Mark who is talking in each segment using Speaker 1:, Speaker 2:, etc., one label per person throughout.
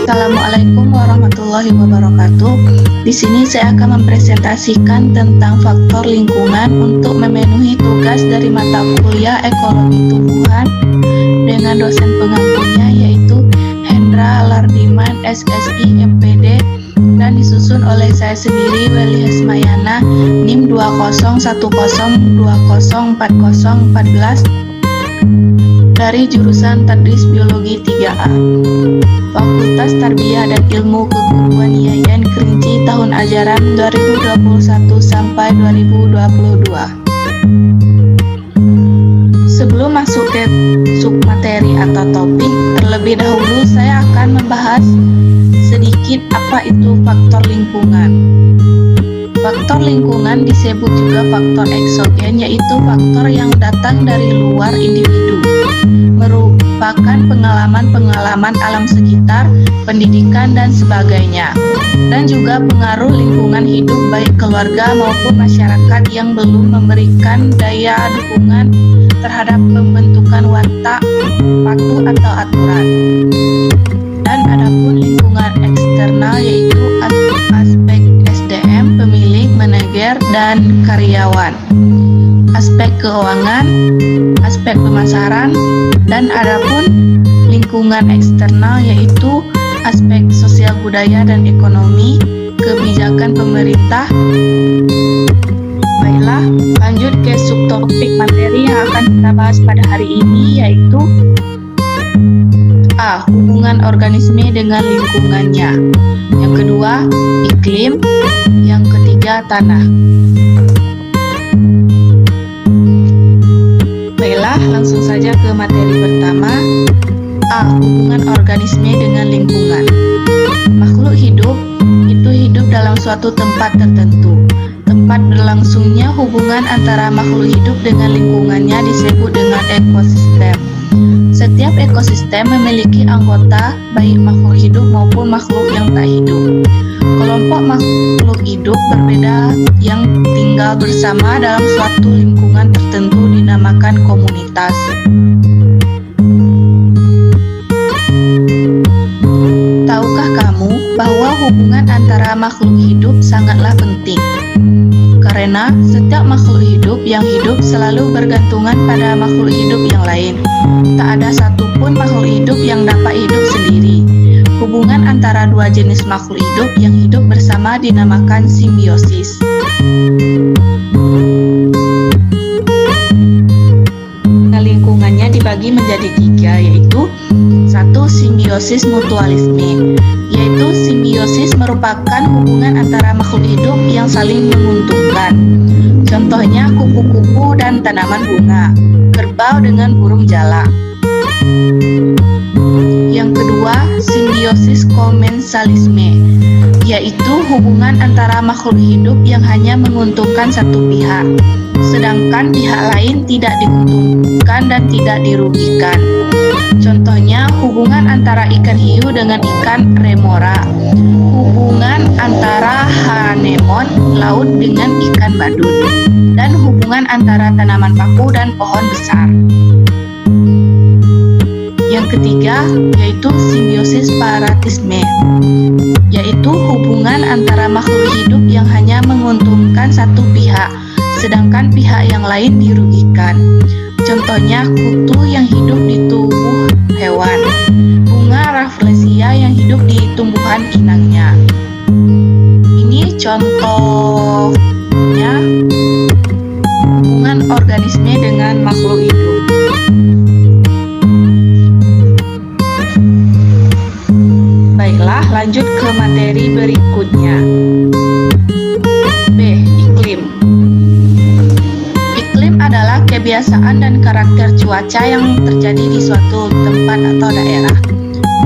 Speaker 1: Assalamualaikum warahmatullahi wabarakatuh. Di sini saya akan mempresentasikan tentang faktor lingkungan untuk memenuhi tugas dari mata kuliah Ekologi Tumbuhan dengan dosen pengampunya yaitu Hendra Lardiman SSI MPD dan disusun oleh saya sendiri Weli Hesmayana NIM 20102040414 dari jurusan Tadris Biologi 3A, Fakultas Tarbiyah dan Ilmu Keguruan IAIN Kerinci tahun ajaran 2021 sampai 2022. Sebelum masuk ke submateri atau topik, terlebih dahulu saya akan membahas sedikit apa itu faktor lingkungan. Faktor lingkungan disebut juga faktor eksogen, yaitu faktor yang datang dari luar individu, merupakan pengalaman-pengalaman alam sekitar, pendidikan, dan sebagainya, dan juga pengaruh lingkungan hidup baik keluarga maupun masyarakat yang belum memberikan daya dukungan terhadap pembentukan watak, patuh atau aturan. Dan adapun lingkungan eksternal yaitu aspek SDM, pemilik, manajer, dan karyawan, aspek keuangan, aspek pemasaran, dan adapun lingkungan eksternal yaitu aspek sosial budaya dan ekonomi, kebijakan pemerintah. Baiklah, lanjut ke subtopik materi yang akan kita bahas pada hari ini yaitu A. Hubungan organisme dengan lingkungannya. Yang kedua, iklim. Yang ketiga, tanah. Baiklah, langsung saja ke materi pertama. A. Hubungan organisme dengan lingkungan. Makhluk hidup itu hidup dalam suatu tempat tertentu. Tempat berlangsungnya hubungan antara makhluk hidup dengan lingkungannya disebut dengan ekosistem. Setiap ekosistem memiliki anggota, baik makhluk hidup maupun makhluk yang tak hidup. Kelompok makhluk hidup berbeda yang tinggal bersama dalam suatu lingkungan tertentu dinamakan komunitas. Tahukah kamu bahwa hubungan antara makhluk hidup sangatlah penting? Karena setiap makhluk hidup yang hidup selalu bergantungan pada makhluk hidup yang lain. Tak ada satupun makhluk hidup yang dapat hidup sendiri. Hubungan antara dua jenis makhluk hidup yang hidup bersama dinamakan simbiosis. Nah, lingkungannya dibagi menjadi tiga, yaitu satu, simbiosis mutualisme, yaitu simbiosis merupakan hubungan antara makhluk hidup yang saling menguntungkan. Contohnya kupu-kupu dan tanaman bunga, kerbau dengan burung jalak. Yang kedua, simbiosis komensalisme, yaitu hubungan antara makhluk hidup yang hanya menguntungkan satu pihak, sedangkan pihak lain tidak diuntungkan dan tidak dirugikan. Contohnya hubungan antara ikan hiu dengan ikan remora, hubungan antara anemon laut dengan ikan badut, dan hubungan antara tanaman paku dan pohon besar. Yang ketiga yaitu simbiosis paratisme, yaitu hubungan antara makhluk hidup yang hanya menguntungkan satu pihak, sedangkan pihak yang lain dirugikan. Contohnya kutu yang hidup di tubuh hewan, bunga rafflesia yang hidup di tumbuhan inangnya. Ini contohnya hubungan organisme dengan makhluk hidup. Baiklah, lanjut ke materi berikutnya. B. Iklim. Iklim adalah kebiasaan dan karakter cuaca yang terjadi di suatu tempat atau daerah.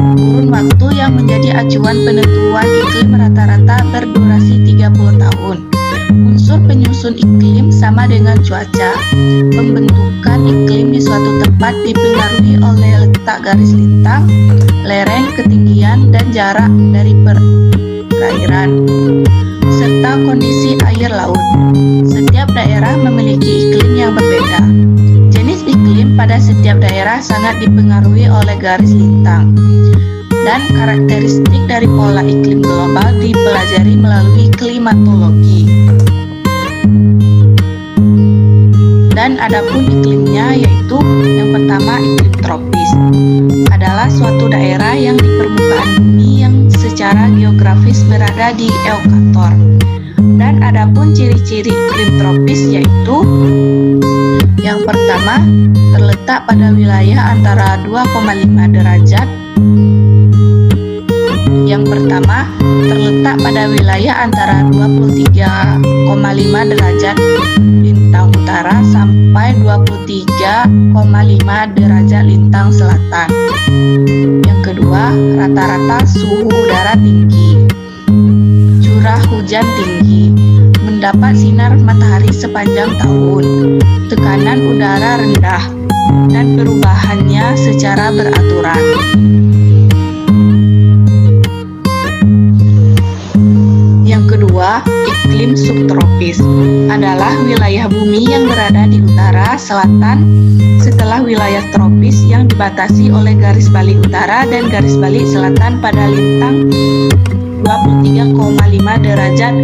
Speaker 1: Kurun waktu yang menjadi acuan penentuan iklim rata-rata berdurasi 30 tahun. Unsur penyusun iklim sama dengan cuaca. Pembentukan iklim di suatu tempat dipengaruhi oleh letak garis lintang, lereng, ketinggian, dan jarak dari perairan, serta kondisi air laut. Setiap daerah memiliki iklim yang berbeda. Jenis iklim pada setiap daerah sangat dipengaruhi oleh garis lintang. dan karakteristik dari pola iklim global dipelajari melalui klimatologi. Dan adapun iklimnya yaitu yang pertama iklim tropis adalah suatu daerah yang di permukaan bumi yang secara geografis berada di ekuator. Dan adapun ciri-ciri iklim tropis yaitu yang pertama terletak pada wilayah antara 2,5 derajat. Yang pertama terletak pada wilayah antara 23,5 derajat lintang utara sampai 23,5 derajat lintang selatan. Yang kedua, rata-rata suhu udara tinggi, curah hujan tinggi, mendapat sinar matahari sepanjang tahun, tekanan udara rendah, dan perubahannya secara beraturan. Yang kedua, iklim subtropis adalah wilayah bumi yang berada di utara selatan setelah wilayah tropis yang dibatasi oleh garis balik utara dan garis balik selatan pada lintang 23,5 derajat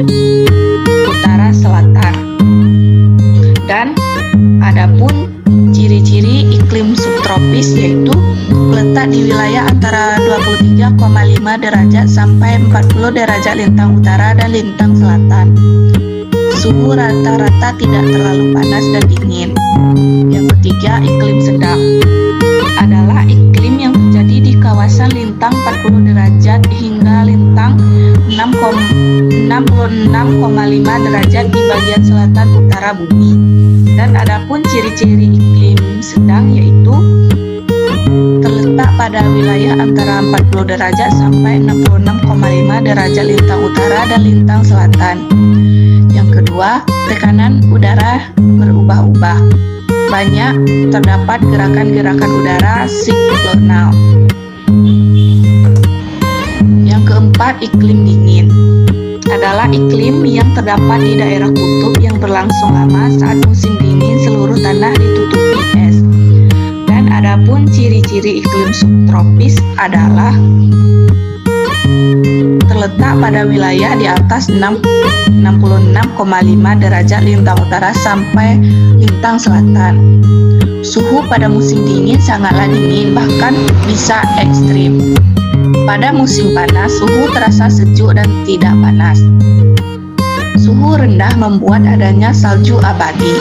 Speaker 1: utara selatan. Dan adapun ciri-ciri iklim subtropis yaitu letak di wilayah antara 23,5 derajat sampai 40 derajat lintang utara dan lintang selatan. Suhu rata-rata tidak terlalu panas dan dingin. Yang ketiga, iklim sedang adalah iklim yang terjadi di kawasan lintang 40 derajat hingga lintang 66,5 derajat di bagian selatan utara bumi. Dan adapun ciri-ciri iklim sedang yaitu terletak pada wilayah antara 40 derajat sampai 66,5 derajat lintang utara dan lintang selatan. Yang kedua, tekanan udara berubah-ubah. Banyak terdapat gerakan-gerakan udara siklonal. Yang keempat, iklim dingin adalah iklim yang terdapat di daerah kutub yang berlangsung lama saat musim dingin seluruh tanah ditutupi es. Dan adapun ciri-ciri iklim subtropis adalah terletak pada wilayah di atas 66,5 derajat lintang utara sampai lintang selatan. Suhu pada musim dingin sangatlah dingin, bahkan bisa ekstrim. Pada musim panas, suhu terasa sejuk dan tidak panas. Suhu rendah membuat adanya salju abadi.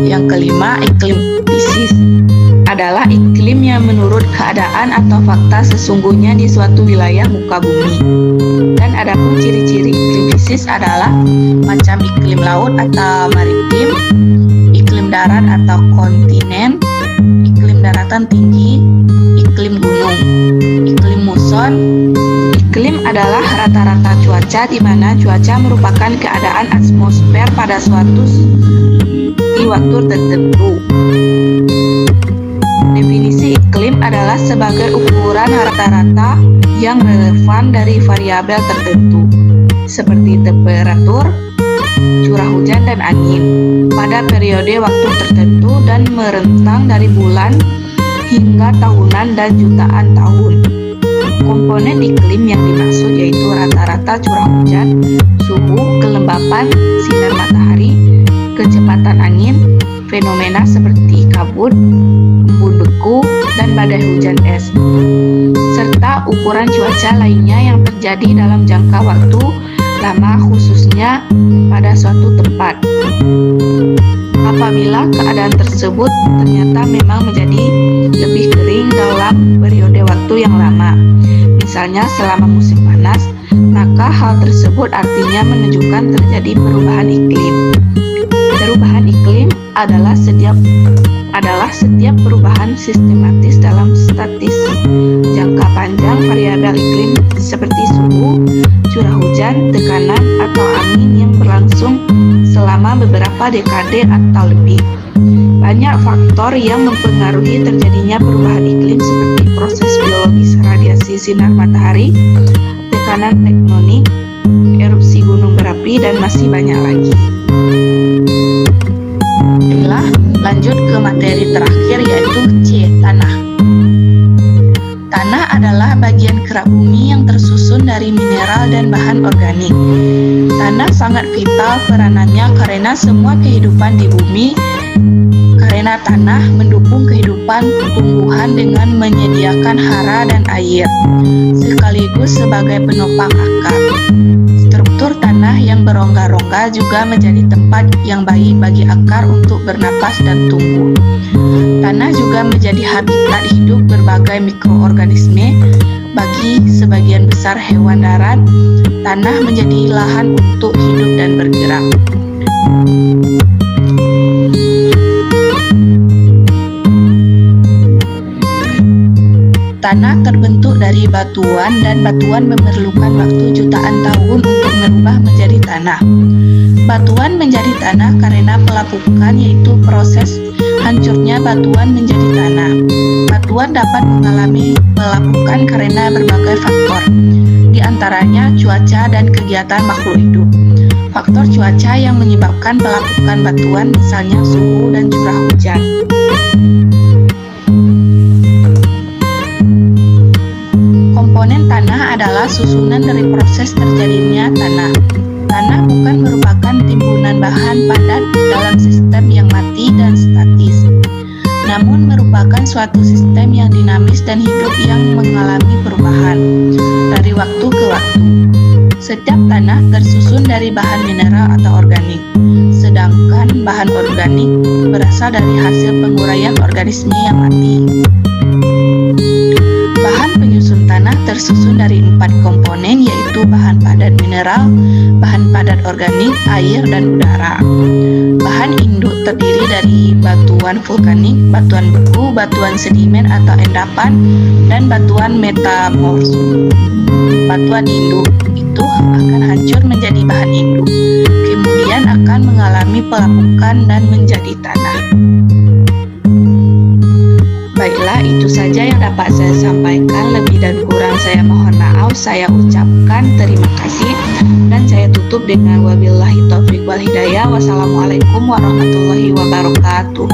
Speaker 1: Yang kelima, iklim Pisces adalah iklim yang menurut keadaan atau fakta sesungguhnya di suatu wilayah muka bumi. Dan adapun ciri-ciri iklim Pisces adalah macam iklim laut atau maritim, iklim darat atau kontinen, iklim daratan tinggi, iklim gunung, iklim muson. Iklim adalah rata-rata cuaca di mana cuaca merupakan keadaan atmosfer pada suatu di waktu tertentu. Definisi iklim adalah sebagai ukuran rata-rata yang relevan dari variabel tertentu, seperti temperatur, curah hujan, dan angin pada periode waktu tertentu dan merentang dari bulan hingga tahunan dan jutaan tahun. Komponen iklim yang dimaksud yaitu rata-rata curah hujan, suhu, kelembapan sinar matahari, kecepatan angin, fenomena seperti kabut, embun beku, dan badai hujan es, serta ukuran cuaca lainnya yang terjadi dalam jangka waktu lama khususnya pada suatu tempat. Apabila keadaan tersebut ternyata memang menjadi lebih kering dalam periode waktu yang lama, misalnya selama musim panas, maka hal tersebut artinya menunjukkan terjadi perubahan iklim. Perubahan iklim adalah setiap perubahan sistematis dalam statis jangka panjang variabel iklim seperti suhu, curah hujan, tekanan, atau angin yang berlangsung selama beberapa dekade atau lebih. Banyak faktor yang mempengaruhi terjadinya perubahan iklim seperti proses biologis radiasi sinar matahari, tekanan tektonik, erupsi gunung berapi, dan masih banyak lagi. Baiklah, lanjut ke materi terakhir yaitu C, tanah. Tanah adalah bagian kerak bumi yang tersusun dari mineral dan bahan organik. Tanah sangat vital peranannya karena semua kehidupan di bumi, karena tanah mendukung kehidupan tumbuhan dengan menyediakan hara dan air, sekaligus sebagai penopang akar. Struktur tanah yang berongga-rongga juga menjadi tempat yang baik bagi akar untuk bernapas dan tumbuh. Tanah juga menjadi habitat hidup berbagai mikroorganisme. Bagi sebagian besar hewan darat, tanah menjadi lahan untuk hidup dan bergerak. Tanah terbentuk dari batuan dan batuan memerlukan waktu jutaan tahun untuk berubah menjadi tanah. Batuan menjadi tanah karena pelapukan, yaitu proses hancurnya batuan menjadi tanah. Batuan dapat mengalami pelapukan karena berbagai faktor, di antaranya cuaca dan kegiatan makhluk hidup. Faktor cuaca yang menyebabkan pelapukan batuan misalnya suhu dan curah hujan. Komponen tanah adalah susunan dari proses terjadinya tanah. Tanah bukan merupakan timbunan bahan padat dalam sistem yang mati dan statis, namun merupakan suatu sistem yang dinamis dan hidup yang mengalami perubahan dari waktu ke waktu. Setiap tanah tersusun dari bahan mineral atau organik, sedangkan bahan organik berasal dari hasil penguraian organisme yang mati. Bahan penyusun tanah tersusun dari 4 komponen, yaitu bahan padat mineral, bahan padat organik, air, dan udara. Bahan induk terdiri dari batuan vulkanik, batuan beku, batuan sedimen atau endapan, dan batuan metamorf. Batuan induk itu akan hancur menjadi bahan induk, kemudian akan mengalami pelapukan dan menjadi tanah. Baiklah, itu saja yang dapat saya sampaikan. Lebih dan kurang saya mohon maaf. Saya ucapkan terima kasih dan saya tutup dengan wabillahi taufiq wal hidayah. Wassalamualaikum warahmatullahi wabarakatuh.